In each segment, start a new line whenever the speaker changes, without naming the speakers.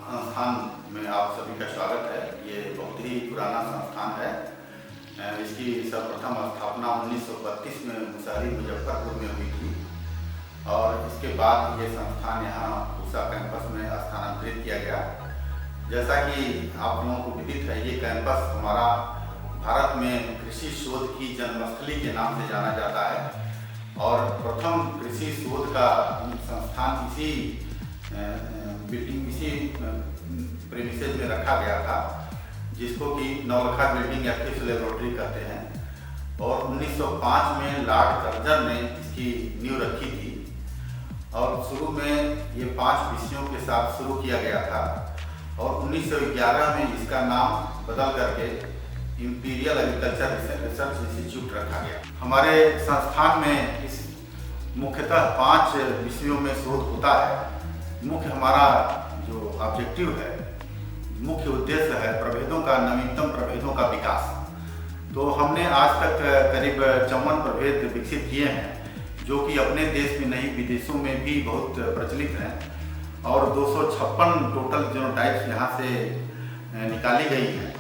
संस्थान में आप सभी का स्वागत है। ये बहुत ही पुराना संस्थान है। इसकी सर्वप्रथम स्थापना 1932 में मुसहरी मुजफ्फरपुर में हुई थी और इसके बाद ये संस्थान यहाँ पूसा कैंपस में स्थानांतरित किया गया। जैसा कि आप लोगों को विदित है, ये कैंपस हमारा भारत में कृषि शोध की जन्मस्थली के नाम से जाना जाता है और प्रथम कृषि शोध का संस्थान इसी बिल्डिंग, इसी प्रीमिसेस में रखा गया था, जिसको कि नवलखा बिल्डिंग या फिश लेबोरेटरी कहते हैं। और 1905 में लॉर्ड कर्जन ने इसकी नींव रखी थी और शुरू में ये 5 विषयों के साथ शुरू किया गया था और 1911 में इसका नाम बदल करके इंपीरियल एग्रीकल्चर रिसर्च इंस्टीट्यूट रखा गया। हमारे संस्थान में इस मुख्यतः 5 विषयों में शोध होता है। मुख्य हमारा जो ऑब्जेक्टिव है, मुख्य उद्देश्य है प्रभेदों का, नवीनतम प्रभेदों का विकास। तो हमने आज तक करीब 54 प्रभेद विकसित किए हैं, जो कि अपने देश में नहीं विदेशों में भी बहुत प्रचलित हैं और 256 टोटल जीनोटाइप्स यहाँ से निकाली गई हैं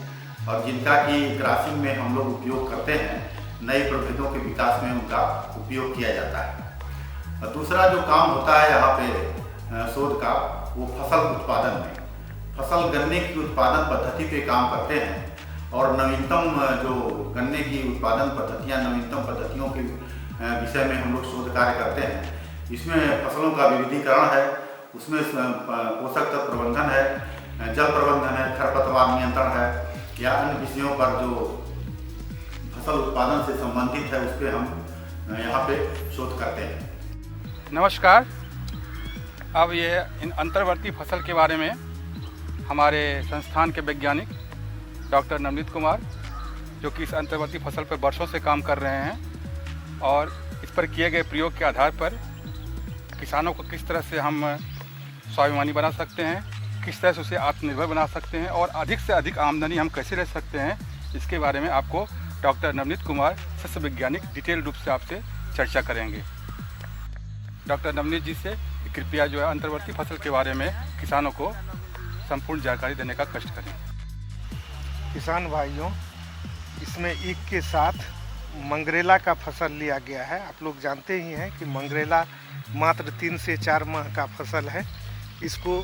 और जिनका कि क्रॉसिंग में हम लोग उपयोग करते हैं, नए प्रभेदों के विकास में उनका उपयोग किया जाता है। और दूसरा जो काम होता है यहाँ पे शोध का, वो फसल उत्पादन में, फसल गन्ने की उत्पादन पद्धति पे काम करते हैं और नवीनतम जो गन्ने की उत्पादन पद्धतियाँ, नवीनतम पद्धतियों के विषय में हम लोग शोध कार्य करते हैं। इसमें फसलों का विविधीकरण है, उसमें पोषक तत्व प्रबंधन है, जल प्रबंधन है, खरपतवार नियंत्रण है या अन्य विषयों पर जो फसल उत्पादन से संबंधित है, उस पर हम यहाँ पे शोध करते हैं।
नमस्कार। अब ये इन अंतर्वर्ती फसल के बारे में हमारे संस्थान के वैज्ञानिक डॉक्टर नवनीत कुमार, जो कि इस अंतर्वर्ती फसल पर वर्षों से काम कर रहे हैं और इस पर किए गए प्रयोग के आधार पर किसानों को किस तरह से हम स्वाभिमानी बना सकते हैं, किस तरह से उसे आत्मनिर्भर बना सकते हैं और अधिक से अधिक आमदनी हम कैसे ले सकते हैं, इसके बारे में आपको डॉक्टर नवनीत कुमार सस्य वैज्ञानिक डिटेल रूप से आपसे चर्चा करेंगे। डॉक्टर नवनीत जी से कृपया जो है अंतर्वर्ती फसल के बारे में किसानों को संपूर्ण जानकारी देने का कष्ट करें।
किसान भाइयों, इसमें ईख के साथ मंगरेला का फसल लिया गया है। आप लोग जानते ही हैं कि मंगरेला मात्र 3 से 4 माह का फसल है। इसको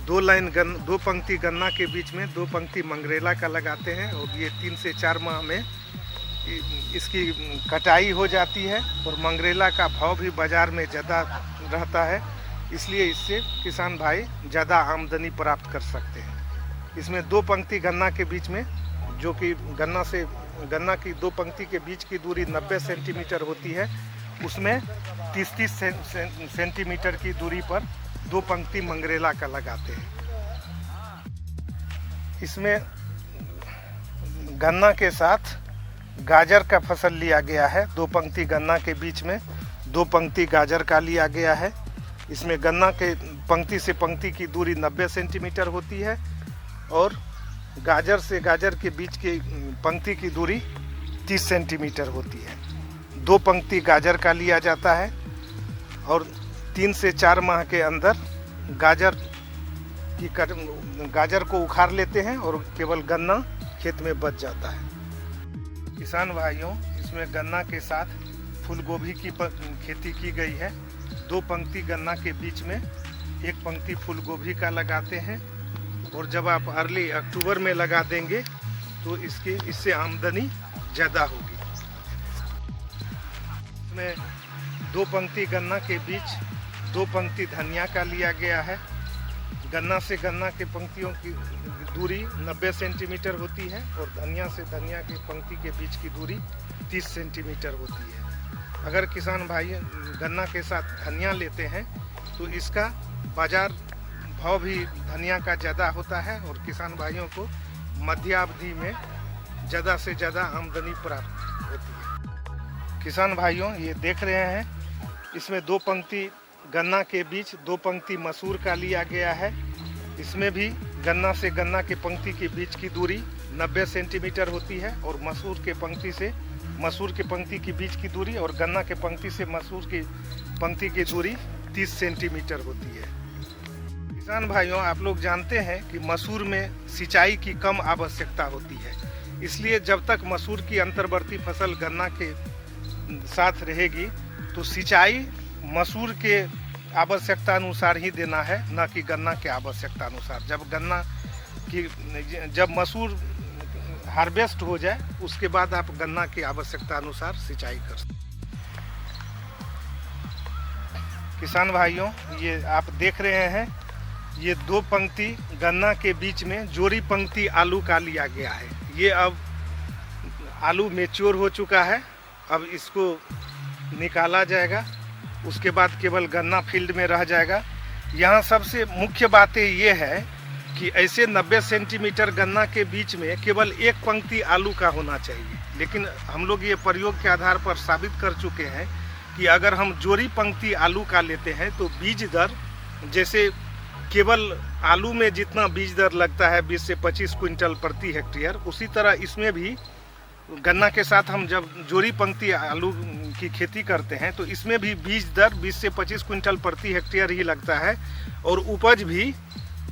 2 पंक्ति गन्ना के बीच में 2 पंक्ति मंगरेला का लगाते हैं और ये 3 से 4 माह में इसकी कटाई हो जाती है और मंगरेला का भाव भी बाज़ार में ज़्यादा रहता है, इसलिए इससे किसान भाई ज़्यादा आमदनी प्राप्त कर सकते हैं। इसमें 2 पंक्ति गन्ना के बीच में, जो कि गन्ना की 2 पंक्ति के बीच की दूरी 90 सेंटीमीटर होती है, उसमें 30-30 सेंटीमीटर की दूरी पर 2 पंक्ति मंगरेला का लगाते हैं। इसमें गन्ना के साथ गाजर का फसल लिया गया है। 2 पंक्ति गन्ना के बीच में 2 पंक्ति गाजर का लिया गया है। इसमें गन्ना के पंक्ति से पंक्ति की दूरी 90 सेंटीमीटर होती है और गाजर से गाजर के बीच की पंक्ति की दूरी 30 सेंटीमीटर होती है। 2 पंक्ति गाजर का लिया जाता है और 3 से 4 माह के अंदर गाजर को उखाड़ लेते हैं और केवल गन्ना खेत में बच जाता है। किसान भाइयों, इसमें गन्ना के साथ फूलगोभी की खेती की गई है। 2 पंक्ति गन्ना के बीच में 1 पंक्ति फूलगोभी का लगाते हैं और जब आप अर्ली अक्टूबर में लगा देंगे तो इससे आमदनी ज़्यादा होगी। इसमें 2 पंक्ति गन्ना के बीच 2 पंक्ति धनिया का लिया गया है। गन्ना से गन्ना के पंक्तियों की दूरी 90 सेंटीमीटर होती है और धनिया से धनिया की पंक्ति के बीच की दूरी 30 सेंटीमीटर होती है। अगर किसान भाई गन्ना के साथ धनिया लेते हैं तो इसका बाजार भाव भी धनिया का ज़्यादा होता है और किसान भाइयों को मध्यावधि में ज़्यादा से ज़्यादा आमदनी प्राप्त होती है। किसान भाइयों, ये देख रहे हैं, इसमें 2 पंक्ति गन्ना के बीच 2 पंक्ति मसूर का लिया गया है। इसमें भी गन्ना से गन्ना के पंक्ति के बीच की दूरी 90 सेंटीमीटर होती है और मसूर के पंक्ति के बीच की दूरी और गन्ना के पंक्ति से मसूर की पंक्ति की दूरी 30 सेंटीमीटर होती है। किसान भाइयों, आप लोग जानते हैं कि मसूर में सिंचाई की कम आवश्यकता होती है, इसलिए जब तक मसूर की अंतर्वर्ती फसल गन्ना के साथ रहेगी तो सिंचाई मसूर के आवश्यकता अनुसार ही देना है, न कि गन्ना के आवश्यकता अनुसार। जब मसूर हार्वेस्ट हो जाए उसके बाद आप गन्ना की आवश्यकता अनुसार सिंचाई कर सकते। किसान भाइयों, ये आप देख रहे हैं, ये 2 पंक्ति गन्ना के बीच में जोड़ी पंक्ति आलू का लिया गया है। ये अब आलू मैच्योर हो चुका है, अब इसको निकाला जाएगा, उसके बाद केवल गन्ना फील्ड में रह जाएगा। यहाँ सबसे मुख्य बातें ये है कि ऐसे 90 सेंटीमीटर गन्ना के बीच में केवल 1 पंक्ति आलू का होना चाहिए, लेकिन हम लोग ये प्रयोग के आधार पर साबित कर चुके हैं कि अगर हम जोड़ी पंक्ति आलू का लेते हैं तो बीज दर, जैसे केवल आलू में जितना बीज दर लगता है 20 से 25 क्विंटल प्रति हेक्टेयर, उसी तरह इसमें भी गन्ना के साथ हम जब जोड़ी पंक्ति आलू की खेती करते हैं तो इसमें भी बीज दर 20 से 25 क्विंटल प्रति हेक्टेयर ही लगता है, और उपज भी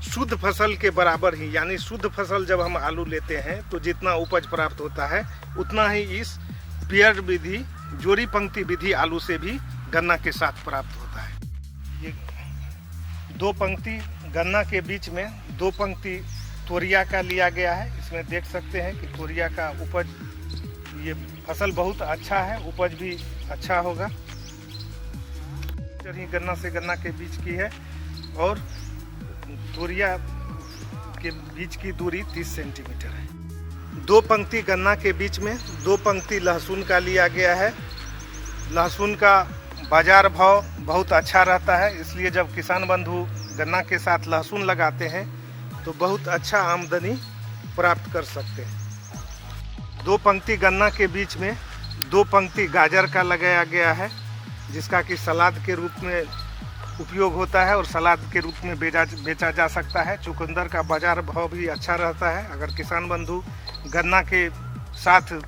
शुद्ध फसल के बराबर ही, यानी शुद्ध फसल जब हम आलू लेते हैं तो जितना उपज प्राप्त होता है उतना ही इस पेयर विधि, जोड़ी पंक्ति विधि आलू से भी गन्ना के साथ प्राप्त होता है। ये 2 पंक्ति गन्ना के बीच में 2 पंक्ति तोरिया का लिया गया है। इसमें देख सकते हैं कि तोरिया का उपज, ये फसल बहुत अच्छा है, उपज भी अच्छा होगा। गन्ना से गन्ना के बीच की है और तोरिया के बीच की दूरी 30 सेंटीमीटर है। 2 पंक्ति गन्ना के बीच में 2 पंक्ति लहसुन का लिया गया है। लहसुन का बाजार भाव बहुत अच्छा रहता है, इसलिए जब किसान बंधु गन्ना के साथ लहसुन लगाते हैं तो बहुत अच्छा आमदनी प्राप्त कर सकते हैं। 2 पंक्ति गन्ना के बीच में 2 पंक्ति गाजर का लगाया गया है, जिसका कि सलाद के रूप में उपयोग होता है और सलाद के रूप में बेचा जा सकता है। चुकंदर का बाजार भाव भी अच्छा रहता है। अगर किसान बंधु गन्ना के साथ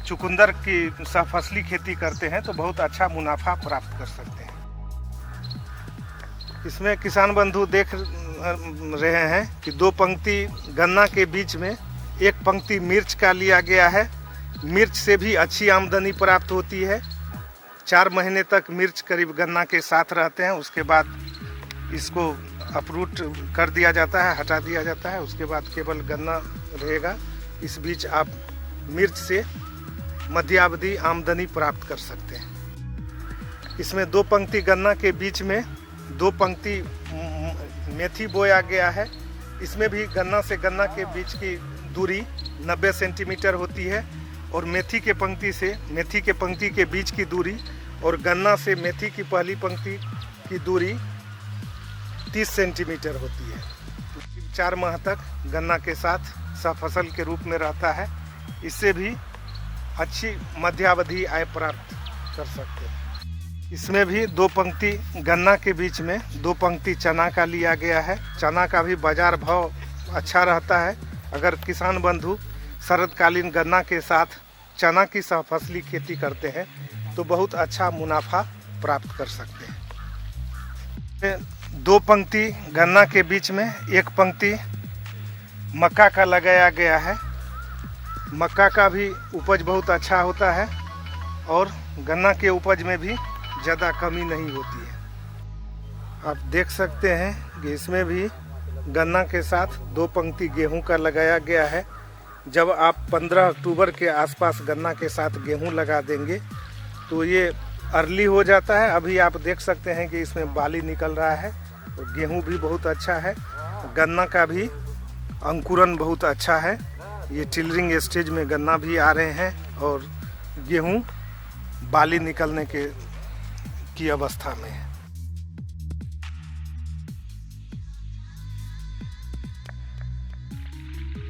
चुकंदर की सहफसली खेती करते हैं तो बहुत अच्छा मुनाफा प्राप्त कर सकते हैं। इसमें किसान बंधु देख रहे हैं कि 2 पंक्ति गन्ना के बीच में 1 पंक्ति मिर्च का लिया गया है। मिर्च से भी अच्छी आमदनी प्राप्त होती है। 4 महीने तक मिर्च करीब गन्ना के साथ रहते हैं, उसके बाद इसको अपरूट कर दिया जाता है, हटा दिया जाता है, उसके बाद केवल गन्ना रहेगा। इस बीच आप मिर्च से मध्यावधि आमदनी प्राप्त कर सकते हैं। इसमें 2 पंक्ति गन्ना के बीच में 2 पंक्ति मेथी बोया गया है। इसमें भी गन्ना से गन्ना के बीच की दूरी 90 सेंटीमीटर होती है और मेथी के पंक्ति के बीच की दूरी और गन्ना से मेथी की पहली पंक्ति की दूरी 30 सेंटीमीटर होती है। 4 माह तक गन्ना के साथ सहफसल के रूप में रहता है। इससे भी अच्छी मध्यावधि आय प्राप्त कर सकते हैं। इसमें भी 2 पंक्ति गन्ना के बीच में 2 पंक्ति चना का लिया गया है। चना का भी बाजार भाव अच्छा रहता है। अगर किसान बंधु शरदकालीन गन्ना के साथ चना की सहफसली खेती करते हैं तो बहुत अच्छा मुनाफा प्राप्त कर सकते हैं। 2 पंक्ति गन्ना के बीच में 1 पंक्ति मक्का का लगाया गया है। मक्का का भी उपज बहुत अच्छा होता है और गन्ना के उपज में भी ज़्यादा कमी नहीं होती है। आप देख सकते हैं कि इसमें भी गन्ना के साथ 2 पंक्ति गेहूं का लगाया गया है। जब आप 15 अक्टूबर के आसपास गन्ना के साथ गेहूं लगा देंगे तो ये अर्ली हो जाता है। अभी आप देख सकते हैं कि इसमें बाली निकल रहा है और गेहूं भी बहुत अच्छा है। गन्ना का भी अंकुरन बहुत अच्छा है। ये टिलरिंग स्टेज में गन्ना भी आ रहे हैं और गेहूं बाली निकलने की अवस्था में है।